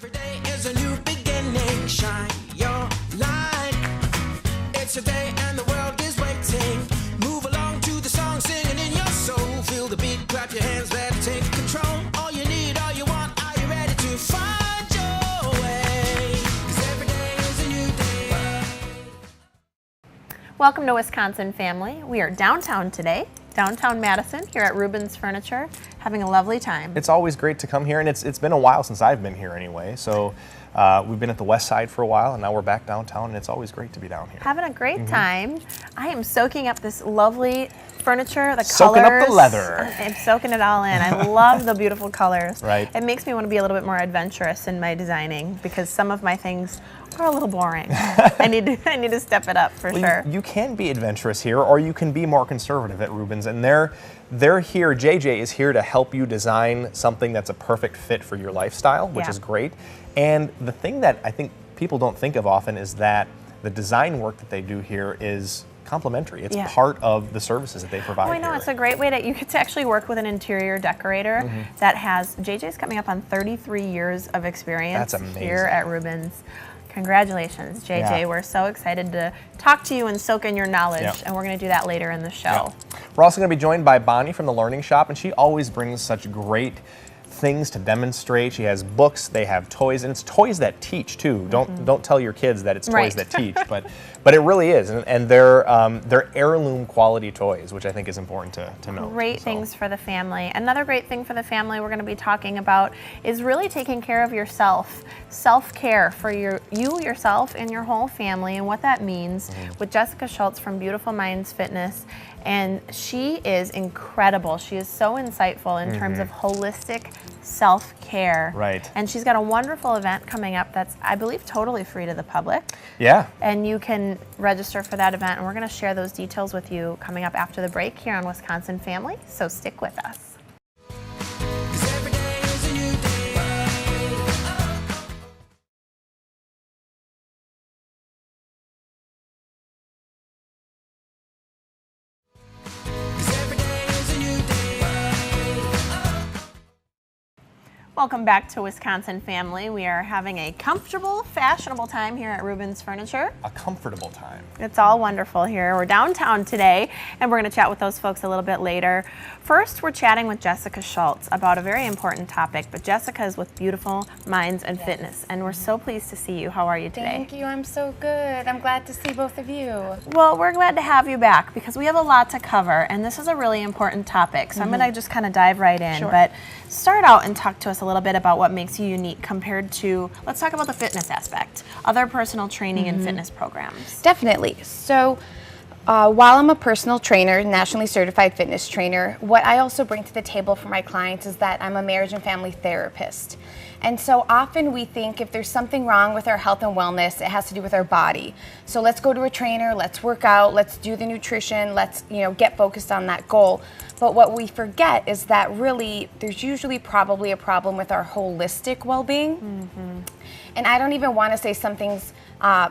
Every day is a new beginning. Shine your light. It's a day and the world is waiting. Move along to the song, singing in your soul. Feel the beat, clap your hands, let it take control. All you need, all you want, are you ready to find your way? 'Cause every day is a new day. Welcome to Wisconsin Family. We are downtown today, downtown Madison, here at Rubens Furniture, having a lovely time. It's always great to come here, and it's been a while since I've been here anyway. So we've been at the west side for a while, and now we're back downtown, and it's always great to be down here. Having a great time. I am soaking up this lovely furniture, the Soaking colors. up the leather. I'm soaking it all in. I love the beautiful colors. Right. It makes me want to be a little bit more adventurous in my designing because some of my things are a little boring. I need to step it up for sure. You can be adventurous here, or you can be more conservative at Rubens, and they're here. JJ is here to help you design something that's a perfect fit for your lifestyle, which is great. And the thing that I think people don't think of often is that the design work that they do here is complimentary. It's part of the services that they provide. Oh, I know. Here. It's a great way you get to actually work with an interior decorator that has, JJ's coming up on 33 years of experience here at Rubens. Congratulations, JJ. Yeah. We're so excited to talk to you and soak in your knowledge, and we're going to do that later in the show. We're also going to be joined by Bonnie from the Learning Shop, and she always brings such great things to demonstrate. She has books, they have toys, and it's toys that teach too. Don't tell your kids that it's toys that teach, but it really is, and they're heirloom quality toys, which I think is important to know. Great things for the family. Another great thing for the family we're going to be talking about is really taking care of yourself. Self-care for yourself and your whole family, and what that means with Jessica Schultz from Beautiful Minds Fitness. And she is incredible. She is so insightful in terms of holistic self-care. Right. And she's got a wonderful event coming up that's, I believe, totally free to the public. Yeah. And you can register for that event, and we're going to share those details with you coming up after the break here on Wisconsin Family, so stick with us. Welcome back to Wisconsin Family. We are having a comfortable, fashionable time here at Rubens Furniture. A comfortable time. It's all wonderful here. We're downtown today, and we're going to chat with those folks a little bit later. First, we're chatting with Jessica Schultz about a very important topic, but Jessica is with Beautiful Minds and Fitness, and we're so pleased to see you. How are you today? Thank you. I'm so good. I'm glad to see both of you. Well, we're glad to have you back because we have a lot to cover, and this is a really important topic. So I'm going to just kind of dive right in. Sure. But start out and talk to us a little bit about what makes you unique compared to, let's talk about the fitness aspect, other personal training and fitness programs. Definitely. So while I'm a personal trainer, nationally certified fitness trainer, what I also bring to the table for my clients is that I'm a marriage and family therapist. And so often we think if there's something wrong with our health and wellness, it has to do with our body. So let's go to a trainer, let's work out, let's do the nutrition, let's get focused on that goal. But what we forget is that really there's usually probably a problem with our holistic well-being. And I don't even want to say something's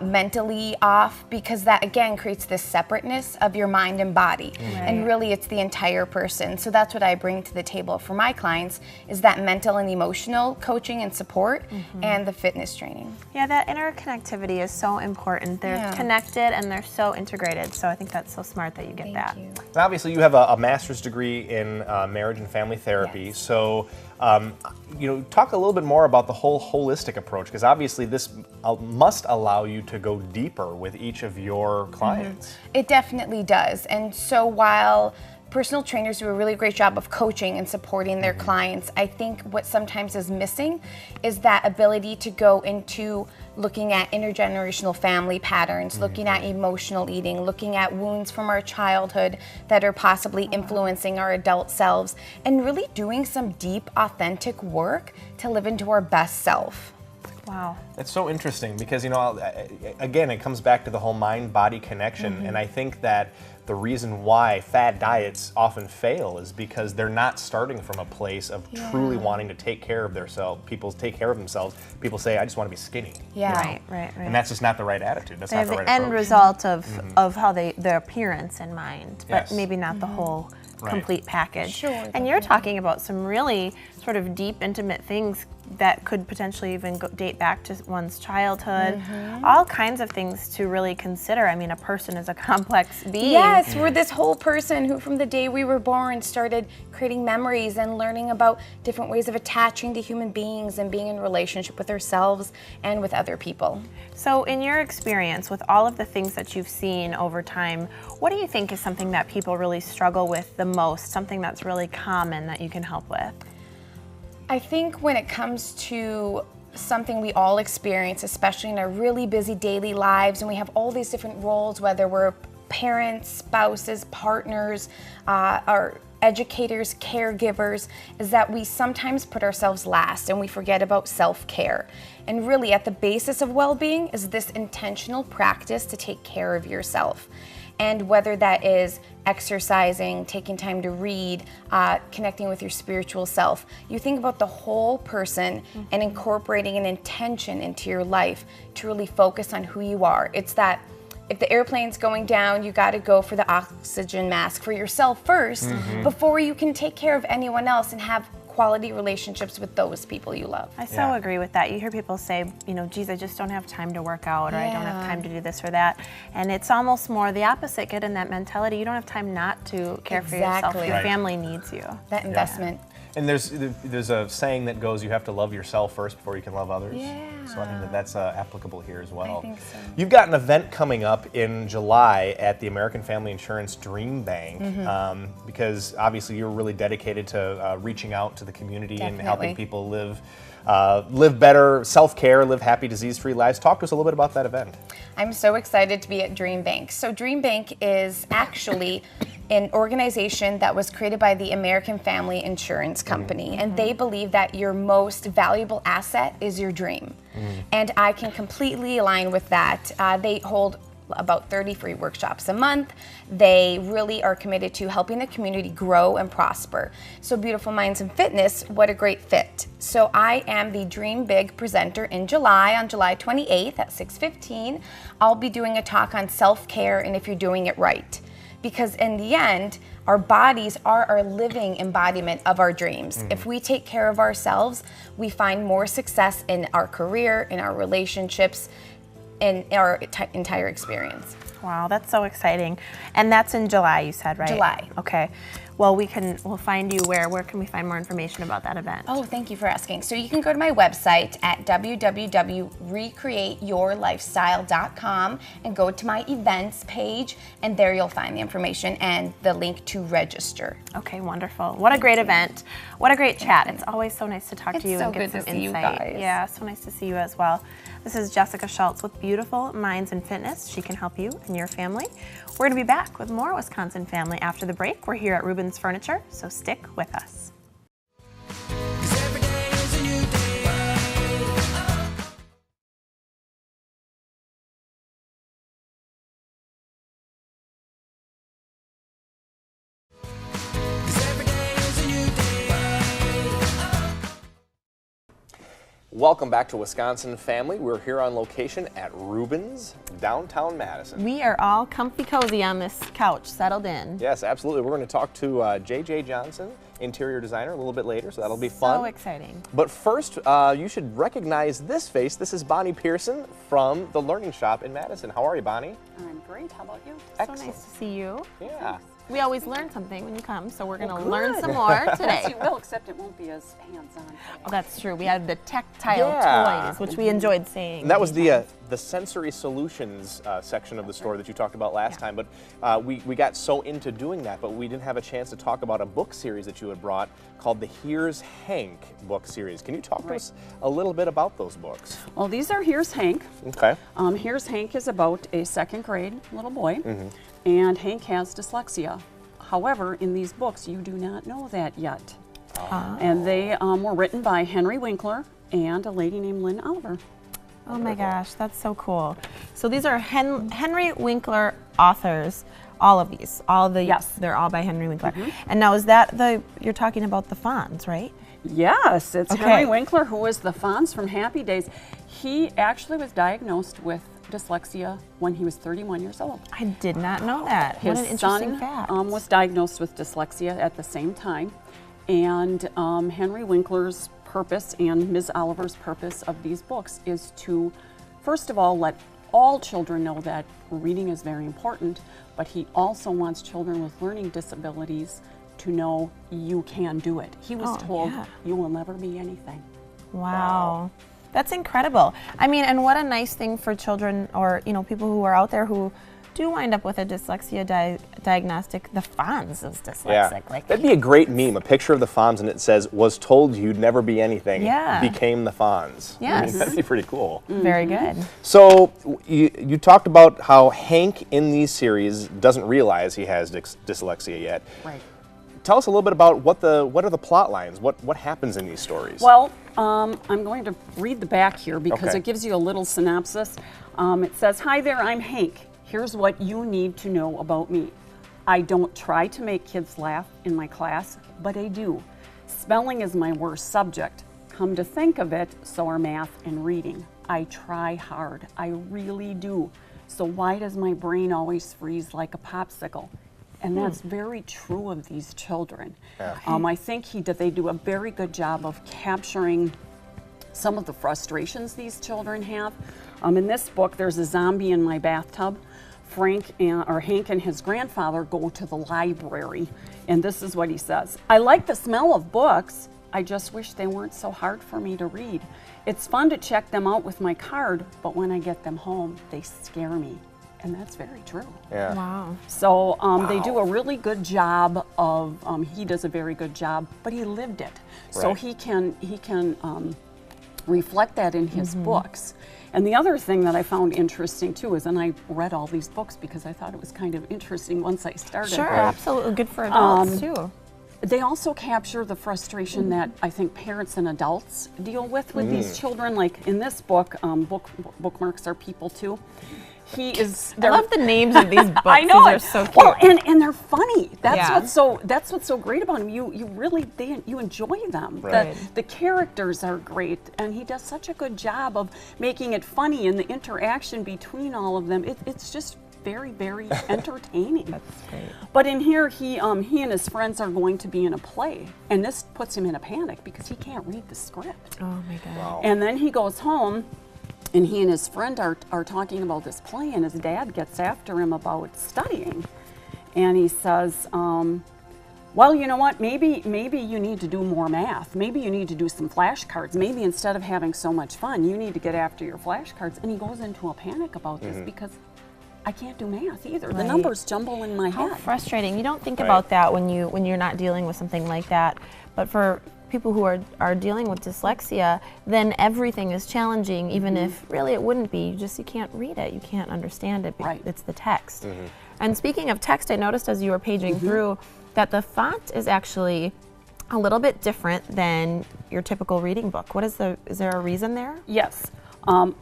mentally off, because that again creates this separateness of your mind and body. And really it's the entire person. So that's what I bring to the table for my clients, is that mental and emotional coaching and support and the fitness training. Yeah, that interconnectivity is so important. They're connected and they're so integrated. So I think that's so smart that you get that. Thank you. And obviously, you have a master's degree in marriage and family therapy. Yes. So, talk a little bit more about the whole holistic approach, because obviously this must allow you to go deeper with each of your clients. It definitely does. And so while personal trainers do a really great job of coaching and supporting their clients, I think what sometimes is missing is that ability to go into looking at intergenerational family patterns, looking at emotional eating, looking at wounds from our childhood that are possibly influencing our adult selves, and really doing some deep, authentic work to live into our best self. Wow. It's so interesting because, again, it comes back to the whole mind-body connection. And I think that the reason why fad diets often fail is because they're not starting from a place of truly wanting to take care of themselves. People take care of themselves. People say, I just want to be skinny. Yeah. Right. And that's just not the right attitude. That's They not have the the right end approach. result of how their appearance in mind, but Yes. maybe not the whole Right. complete package. Sure, And you're talking about some really sort of deep, intimate things that could potentially even date back to one's childhood. All kinds of things to really consider. I mean, a person is a complex being. Yes, we're this whole person who from the day we were born started creating memories and learning about different ways of attaching to human beings and being in relationship with ourselves and with other people. So in your experience with all of the things that you've seen over time, what do you think is something that people really struggle with the most, something that's really common that you can help with? I think when it comes to something we all experience, especially in our really busy daily lives, and we have all these different roles, whether we're parents, spouses, partners, our educators, caregivers, is that we sometimes put ourselves last and we forget about self-care. And really at the basis of well-being is this intentional practice to take care of yourself. And whether that is exercising, taking time to read, connecting with your spiritual self, you think about the whole person and incorporating an intention into your life to really focus on who you are. It's that if the airplane's going down, you got to go for the oxygen mask for yourself first before you can take care of anyone else and have quality relationships with those people you love. I so agree with that. You hear people say, you know, geez, I just don't have time to work out, or I don't have time to do this or that. And it's almost more the opposite. Get in that mentality. You don't have time not to care for yourself. Your family needs you. That investment. And there's a saying that goes, you have to love yourself first before you can love others. Yeah. So I think that's applicable here as well. I think so. You've got an event coming up in July at the American Family Insurance Dream Bank, because obviously you're really dedicated to reaching out to the community and helping people live better, self-care, live happy, disease-free lives. Talk to us a little bit about that event. I'm so excited to be at Dream Bank. So Dream Bank is actually an organization that was created by the American Family Insurance Company, and they believe that your most valuable asset is your dream. And I can completely align with that. They hold about 30 free workshops a month. They really are committed to helping the community grow and prosper. So Beautiful Minds and Fitness, what a great fit. So I am the Dream Big presenter in July, on July 28th at 6:15. I'll be doing a talk on self-care and if you're doing it right. Because in the end, our bodies are our living embodiment of our dreams. If we take care of ourselves, we find more success in our career, in our relationships, in our entire experience. Wow, that's so exciting. And that's in July, you said, right? July. Okay. Well, we'll find you where can we find more information about that event? Oh, thank you for asking. So you can go to my website at www.recreateyourlifestyle.com and go to my events page, and there you'll find the information and the link to register. Okay, wonderful. What a great event. What a great chat. It's always so nice to talk to you and get some insight. You guys. Yeah, so nice to see you as well. This is Jessica Schultz with Beautiful Minds and Fitness. She can help you and your family. We're going to be back with more Wisconsin Family after the break. We're here at Rubens Furniture, so stick with us. 'Cause every day is a new day. Welcome back to Wisconsin Family. We're here on location at Rubens, downtown Madison. We are all comfy cozy on this couch, settled in. Yes, absolutely. We're going to talk to JJ Johnson, interior designer, a little bit later, so that'll be fun. So exciting. But first, you should recognize this face. This is Bonnie Pearson from the Learning Shop in Madison. How are you, Bonnie? I'm great. How about you? Excellent. So nice to see you. Yeah. We always learn something when you come, so we're going to learn some more today. Yes, you will, except it won't be as hands-on. Oh, that's true. We had the tactile toys, which we enjoyed seeing. And that was the sensory solutions section of the store that you talked about last time. But we got so into doing that, but we didn't have a chance to talk about a book series that you had brought called the Here's Hank book series. Can you talk to us a little bit about those books? Well, these are Here's Hank. Okay. Here's Hank is about a second grade little boy, and Hank has dyslexia. However, in these books, you do not know that yet. And they were written by Henry Winkler and a lady named Lynn Oliver. Oh my gosh, that's so cool. So these are Henry Winkler authors, all of these, Yes. They're all by Henry Winkler. And now is that you're talking about the Fonz, right? Yes, it's Okay. Henry Winkler, who was the Fonz from Happy Days. He actually was diagnosed with dyslexia when he was 31 years old. I did not know that. His what an interesting son fact. was diagnosed with dyslexia at the same time, And Henry Winkler's purpose and Ms. Oliver's purpose of these books is to, first of all, let all children know that reading is very important, but he also wants children with learning disabilities to know you can do it. He was told, you will never be anything. Wow. That's incredible. I mean, and what a nice thing for children, or people who are out there who do wind up with a dyslexia diagnostic. The Fonz is dyslexic. Yeah. That'd be a great meme, a picture of the Fonz, and it says, was told you'd never be anything, became the Fonz. Yes. I mean, that'd be pretty cool. Very good. So you talked about how Hank in these series doesn't realize he has dyslexia yet. Right. Tell us a little bit about what are the plot lines? What happens in these stories? Well, I'm going to read the back here because Okay. it gives you a little synopsis. It says, "Hi there, I'm Hank. Here's what you need to know about me. I don't try to make kids laugh in my class, but I do. Spelling is my worst subject. Come to think of it, so are math and reading. I try hard. I really do. So why does my brain always freeze like a popsicle?" And that's very true of these children. I think they do a very good job of capturing some of the frustrations these children have. In this book, there's a zombie in my bathtub. Hank and his grandfather go to the library, and this is what he says. "I like the smell of books. I just wish they weren't so hard for me to read. It's fun to check them out with my card, but when I get them home, they scare me." And that's very true. Yeah. Wow. So they do a really good job of, he does a very good job, but he lived it. So Right. he can reflect that in his books. And the other thing that I found interesting too is, and I read all these books because I thought it was kind of interesting once I started. Sure, absolutely. Good for adults too. They also capture the frustration that I think parents and adults deal with these children. Like in this book, bookmarks are people too. I love the names of these books. I know, These are so cute. Well, and they're funny. That's Yeah. what's so great about them. You really you enjoy them. Right. The characters are great, and he does such a good job of making it funny, and the interaction between all of them. It's just very, very entertaining. That's great. But in here, he and his friends are going to be in a play, and this puts him in a panic because he can't read the script. Oh my God. Wow. And then he goes home, and he and his friend are talking about this play, and his dad gets after him about studying. And he says, well, you know what, maybe you need to do more math. Maybe you need to do some flashcards. Maybe instead of having so much fun, you need to get after your flashcards. And he goes into a panic about this because I can't do math either. The Right. numbers jumble in my How head. frustrating. You don't think Right. about that when you're not dealing with something like that. But for people who are dealing with dyslexia, then everything is challenging, even if really it wouldn't be. You can't read it. You can't understand it. Right. It's the text. And speaking of text, I noticed as you were paging through that the font is actually a little bit different than your typical reading book. Is there a reason there? Yes.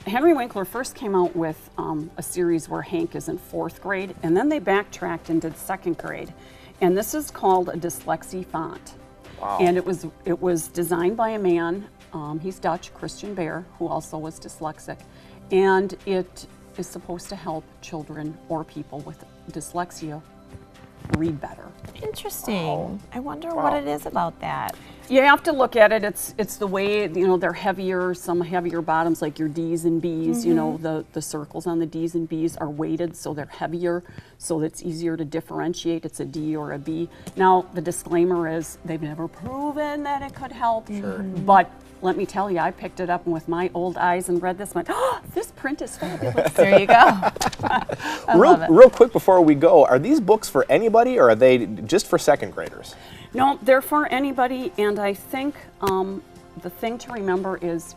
Henry Winkler first came out with a series where Hank is in 4th grade, and then they backtracked and did 2nd grade. And this is called a dyslexia font. Wow. And it was designed by a man, he's Dutch, Christian Bear, who also was dyslexic. And it is supposed to help children or people with dyslexia read better. Interesting. I wonder what it is about that. You have to look at it. It's the way, they're heavier, some heavier bottoms, like your D's and B's. The circles on the D's and B's are weighted, so they're heavier, so it's easier to differentiate. It's a D or a B. Now, the disclaimer is they've never proven that it could help. Sure. But let me tell you, I picked it up and with my old eyes and read this and went, oh, this print is fabulous. There you go. Real quick before we go, are these books for anybody or are they just for 2nd graders? No, they're for anybody, and I think the thing to remember is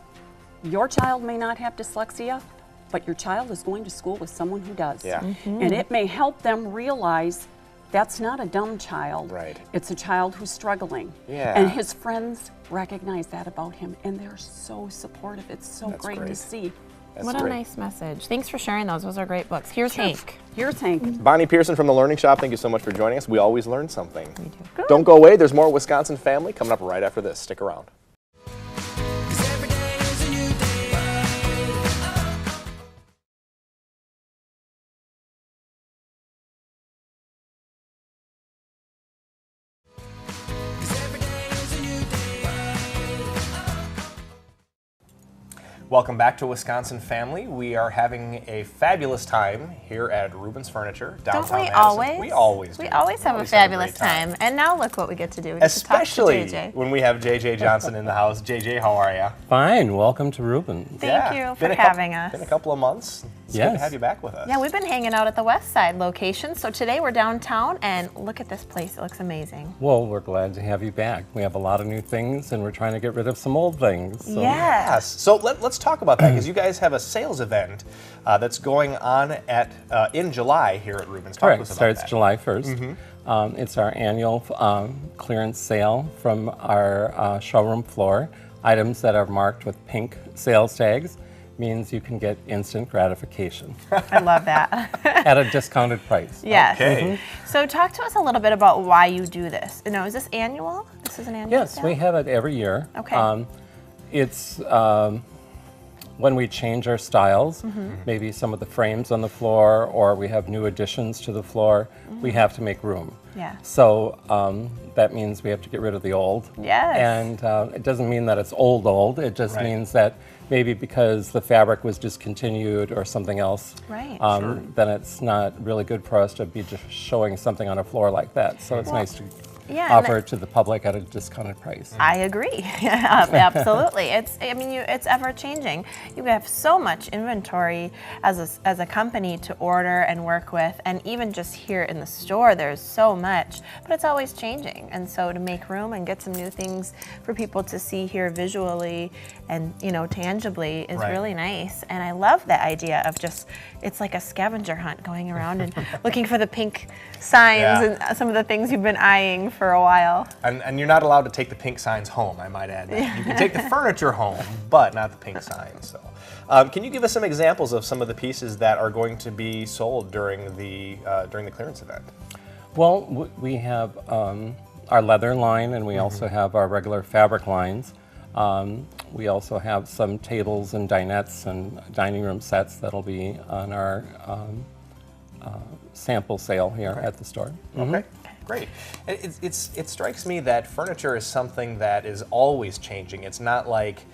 your child may not have dyslexia, but your child is going to school with someone who does. Yeah. And it may help them realize that's not a dumb child. Right. It's a child who's struggling. Yeah. And his friends recognize that about him, and they're so supportive. It's so That's great to great. see. That's What a great. nice message. Thanks for sharing those. Those are great books. Here's Hank. Here's Hank. Bonnie Pearson from the Learning Shop, thank you so much for joining us. We always learn something. We do. Don't go away. There's more Wisconsin Family coming up right after this. Stick around. 'Cause every day is a new day. Every day is Welcome back to Wisconsin Family. We are having a fabulous time here at Rubens Furniture, downtown Don't we Madison. always? We always do. We always have a great fabulous time. And now look what we get to do. We get to talk to Especially JJ. when we have JJ Johnson in the house. JJ, how are you? Fine. Welcome to Rubens. Thank you for having us. Been a couple of months. It's good to Yes. have you back with us. Yeah, we've been hanging out at the West Side location. So today we're downtown, and look at this place. It looks amazing. Well, we're glad to have you back. We have a lot of new things, and we're trying to get rid of some old things. So. Yes. So let's talk about that, because you guys have a sales event that's going on at in July here at Rubens. Talk to Correct. us about Starts that. July 1st. It's our annual clearance sale from our showroom floor. Items that are marked with pink sales tags means you can get instant gratification I love that. at a discounted price. Yes. Okay. So talk to us a little bit about why you do this. You know, is this annual? This is an annual Yes, sale? we have it every year. Okay. It's when we change our styles, maybe some of the frames on the floor, or we have new additions to the floor, we have to make room. Yeah. So that means we have to get rid of the old. Yes. And it doesn't mean that it's old. It just Right. means that maybe because the fabric was discontinued or something else, Right. then it's not really good for us to be just showing something on a floor like that. So it's nice to Yeah, and offer it to the public at a discounted price. I agree. Absolutely. It's ever changing. You have so much inventory as a company to order and work with, and even just here in the store, there's so much, but it's always changing. And so to make room and get some new things for people to see here visually and tangibly is Right. really nice. And I love the idea of it's like a scavenger hunt going around and looking for the pink signs Yeah. and some of the things you've been eyeing for a while. And you're not allowed to take the pink signs home, I might add. You can take the furniture home, but not the pink signs. So, can you give us some examples of some of the pieces that are going to be sold during the clearance event? Well, we have our leather line, and we also have our regular fabric lines. We also have some tables and dinettes and dining room sets that'll be on our sample sale here at the store. Okay, great. And it strikes me that furniture is something that is always changing. It's not like,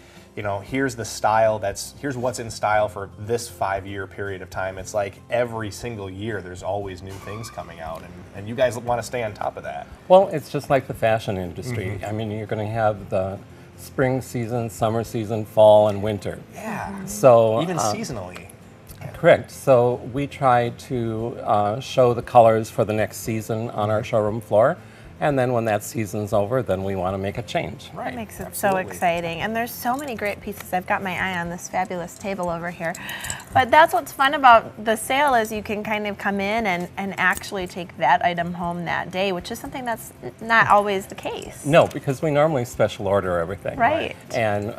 here's the style here's what's in style for this 5-year period of time. It's like every single year there's always new things coming out, and you guys want to stay on top of that. Well, it's just like the fashion industry. I mean, you're going to have the spring season, summer season, fall, and winter. Yeah. So Even seasonally. correct. So we try to show the colors for the next season on our showroom floor. And then when that season's over, then we want to make a change. Right. That makes it absolutely. so exciting. And there's so many great pieces. I've got my eye on this fabulous table over here. But that's what's fun about the sale is you can kind of come in and actually take that item home that day, which is something that's not always the case. No, because we normally special order everything. Right. And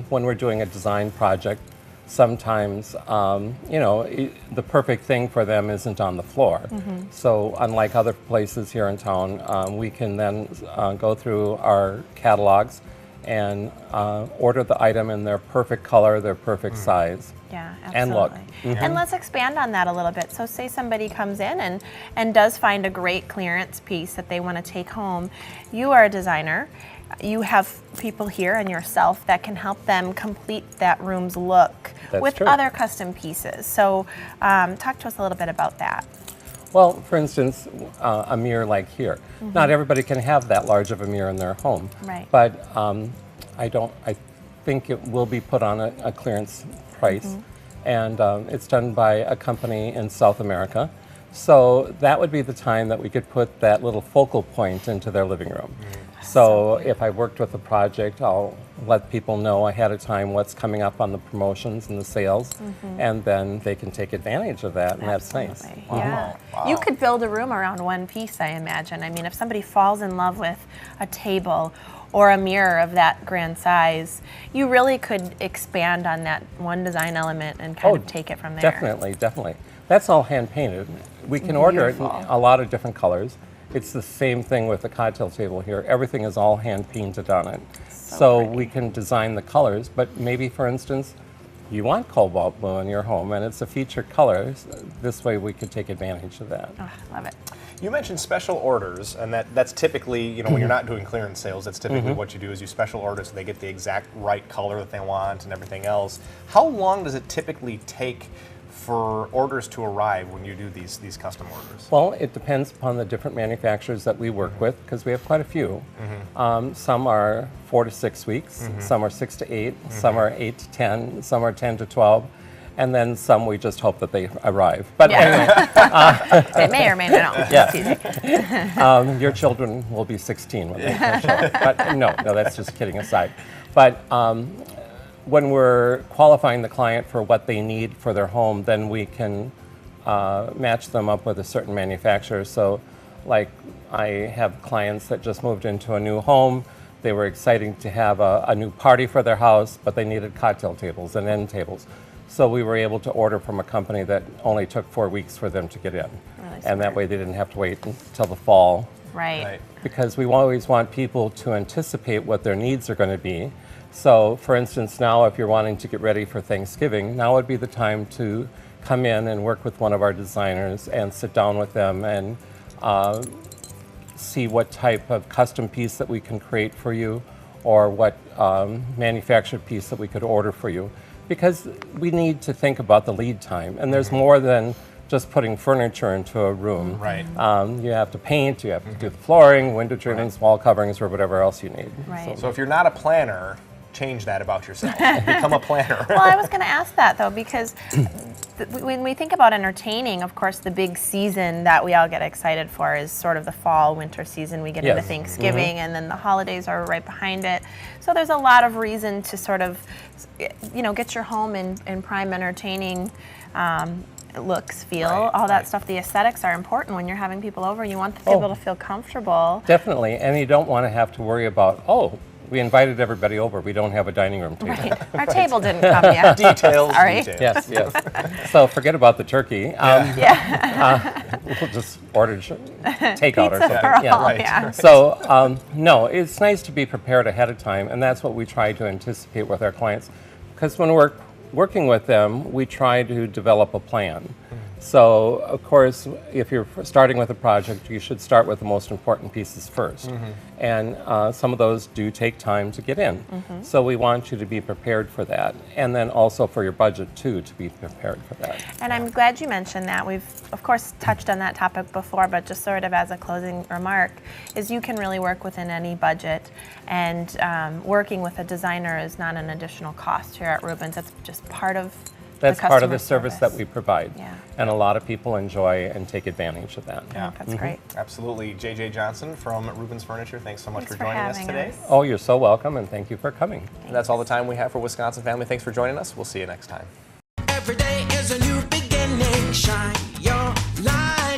when we're doing a design project, sometimes, the perfect thing for them isn't on the floor. So unlike other places here in town, we can then go through our catalogs and order the item in their perfect color, their perfect size. Yeah, absolutely. And look. And let's expand on that a little bit. So say somebody comes in and does find a great clearance piece that they want to take home. You are a designer. You have people here and yourself that can help them complete that room's look That's with true. other custom pieces. So talk to us a little bit about that. Well, for instance, a mirror like here. Not everybody can have that large of a mirror in their home. Right. But I think it will be put on a clearance price. And it's done by a company in South America. So that would be the time that we could put that little focal point into their living room. So if I worked with a project, I'll let people know ahead of time what's coming up on the promotions and the sales, and then they can take advantage of that, and that's nice. Absolutely. Yeah. You could build a room around one piece, I imagine. I mean, if somebody falls in love with a table or a mirror of that grand size, you really could expand on that one design element and kind of take it from there. Definitely. That's all hand painted. We can order it in Beautiful. a lot of different colors. It's the same thing with the cocktail table here. Everything is all hand painted on it. So we can design the colors, but maybe, for instance, you want cobalt blue in your home and it's a featured color. This way we could take advantage of that. Oh, love it. You mentioned special orders, and that's typically, you know, when you're not doing clearance sales, that's typically what you do is you special order so they get the exact right color that they want and everything else. How long does it typically take for orders to arrive when you do these custom orders? Well, it depends upon the different manufacturers that we work with, because we have quite a few. Some are 4 to 6 weeks, some are 6 to 8, some are 8 to 10, some are 10 to 12. And then some we just hope that they arrive. But anyway, They may or may not. Yeah. Your children will be 16 when they show up. But no, that's just kidding aside. But when we're qualifying the client for what they need for their home, then we can match them up with a certain manufacturer. So, like, I have clients that just moved into a new home. They were excited to have a new party for their house, but they needed cocktail tables and end tables. So we were able to order from a company that only took 4 weeks for them to get in. Really and that way they didn't have to wait until the fall. Right. Because we always want people to anticipate what their needs are going to be. So for instance, now if you're wanting to get ready for Thanksgiving, now would be the time to come in and work with one of our designers and sit down with them and see what type of custom piece that we can create for you, or what manufactured piece that we could order for you. Because we need to think about the lead time, and there's more than just putting furniture into a room. Right. You have to paint, you have to do the flooring, window trimmings, wall coverings, or whatever else you need. Right. So if you're not a planner, change that about yourself. Become a planner. Well, I was going to ask that though, because when we think about entertaining, of course, the big season that we all get excited for is sort of the fall, winter season. We get into Thanksgiving, and then the holidays are right behind it. So there's a lot of reason to sort of, you know, get your home in prime entertaining looks, feel, all that stuff. The aesthetics are important when you're having people over. You want people to feel comfortable. Definitely, and you don't want to have to worry about, oh, we invited everybody over, we don't have a dining room table. Right. Our table didn't come yet. Details. Sorry. Details. Yes. So forget about the turkey. We'll just order takeout or Pizza something. for all, right. yeah. So no, it's nice to be prepared ahead of time, and that's what we try to anticipate with our clients. Because when we're working with them, we try to develop a plan. So, of course, if you're starting with a project, you should start with the most important pieces first. And some of those do take time to get in. So we want you to be prepared for that. And then also for your budget, too, to be prepared for that. And I'm glad you mentioned that. We've, of course, touched on that topic before, but just sort of as a closing remark, is you can really work within any budget. And working with a designer is not an additional cost here at Rubens. That's just part of That's the part of the customer service that we provide. Yeah. And a lot of people enjoy and take advantage of that. Yeah, that's great. Absolutely. JJ Johnson from Rubens Furniture, thanks so much Thanks for for joining us having today. us. Oh, you're so welcome, and thank you for coming. And that's all the time we have for Wisconsin Family. Thanks for joining us. We'll see you next time. Every day is a new beginning. Shine your light.